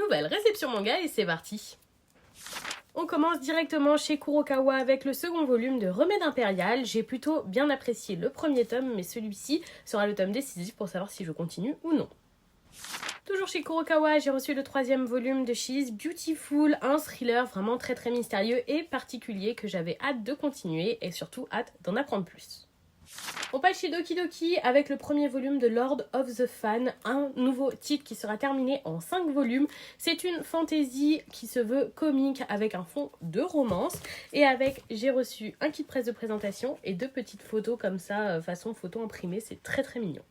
nouvelle réception manga et c'est parti. On commence directement chez Kurokawa avec le second volume de Remède Impérial. J'ai plutôt bien apprécié le premier tome, mais celui-ci sera le tome décisif pour savoir si je continue ou non. Toujours chez Kurokawa, j'ai reçu le troisième volume de She's Beautiful, un thriller vraiment très mystérieux et particulier que j'avais hâte de continuer et surtout hâte d'en apprendre plus. On passe chez Doki Doki avec le premier volume de Lord of the Fan, un nouveau titre qui sera terminé en 5 volumes. C'est une fantasy qui se veut comique avec un fond de romance et j'ai reçu un kit presse de présentation et 2 petites photos comme ça, façon photo imprimée, c'est très mignon.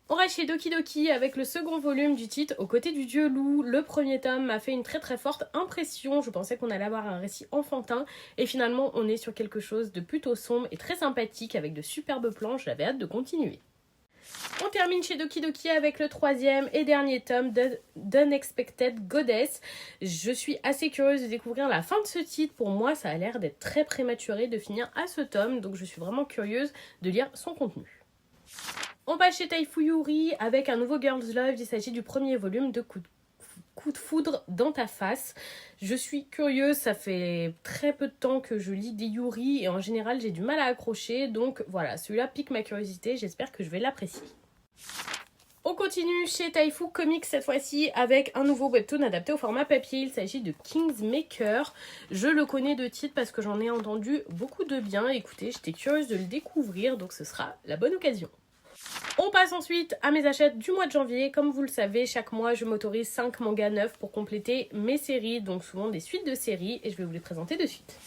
On reste chez Doki Doki avec le second volume du titre Aux côtés du dieu loup. Le premier tome m'a fait une très forte impression. Je pensais qu'on allait avoir un récit enfantin et finalement on est sur quelque chose de plutôt sombre et très sympathique avec de superbes planches. J'avais hâte de continuer. On termine chez Doki Doki avec le troisième et dernier tome d'Unexpected Goddess. Je suis assez curieuse de découvrir la fin de ce titre. Pour moi, ça a l'air d'être très prématuré de finir à ce tome, donc je suis vraiment curieuse de lire son contenu. On passe chez Taifu Yuri avec un nouveau Girls Love. Il s'agit du premier volume de Coup de foudre dans ta face. Je suis curieuse, ça fait très peu de temps que je lis des Yuri et en général j'ai du mal à accrocher. Donc voilà, celui-là pique ma curiosité, j'espère que je vais l'apprécier. On continue chez Taifu Comics cette fois-ci avec un nouveau webtoon adapté au format papier. Il s'agit de Kingsmaker. Je le connais de titre parce que j'en ai entendu beaucoup de bien. Écoutez, j'étais curieuse de le découvrir, donc ce sera la bonne occasion. On passe ensuite à mes achats du mois de janvier. Comme vous le savez, chaque mois je m'autorise 5 mangas neufs pour compléter mes séries, donc souvent des suites de séries, et je vais vous les présenter de suite.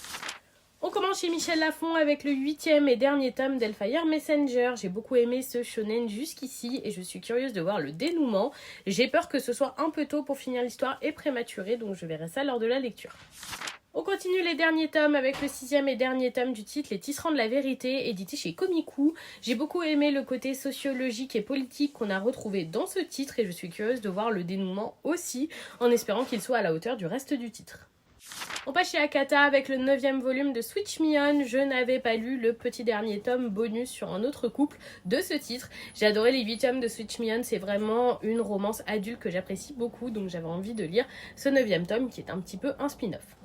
On commence chez Michel Lafon avec le 8e et dernier tome d'Hellfire Messenger. J'ai beaucoup aimé ce shonen jusqu'ici et je suis curieuse de voir le dénouement. J'ai peur que ce soit un peu tôt pour finir l'histoire et prématuré, donc je verrai ça lors de la lecture. On continue les derniers tomes avec le 6e et dernier tome du titre Les Tisserands de la Vérité, édité chez Komiku. J'ai beaucoup aimé le côté sociologique et politique qu'on a retrouvé dans ce titre et je suis curieuse de voir le dénouement aussi, en espérant qu'il soit à la hauteur du reste du titre. On passe chez Akata avec le 9e volume de Switch Me On. Je n'avais pas lu le petit dernier tome bonus sur un autre couple de ce titre. J'ai adoré les 8 tomes de Switch Me On, c'est vraiment une romance adulte que j'apprécie beaucoup, donc j'avais envie de lire ce 9e tome qui est un petit peu un spin-off.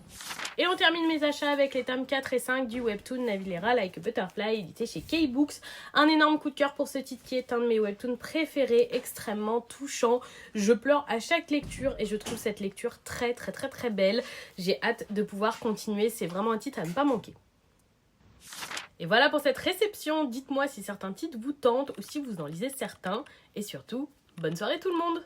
Et on termine mes achats avec les tomes 4 et 5 du webtoon Navilera Like a Butterfly, édité chez K-Books. Un énorme coup de cœur pour ce titre qui est un de mes webtoons préférés, extrêmement touchant. Je pleure à chaque lecture et je trouve cette lecture très belle. J'ai hâte de pouvoir continuer, c'est vraiment un titre à ne pas manquer. Et voilà pour cette réception, dites-moi si certains titres vous tentent ou si vous en lisez certains. Et surtout, bonne soirée tout le monde!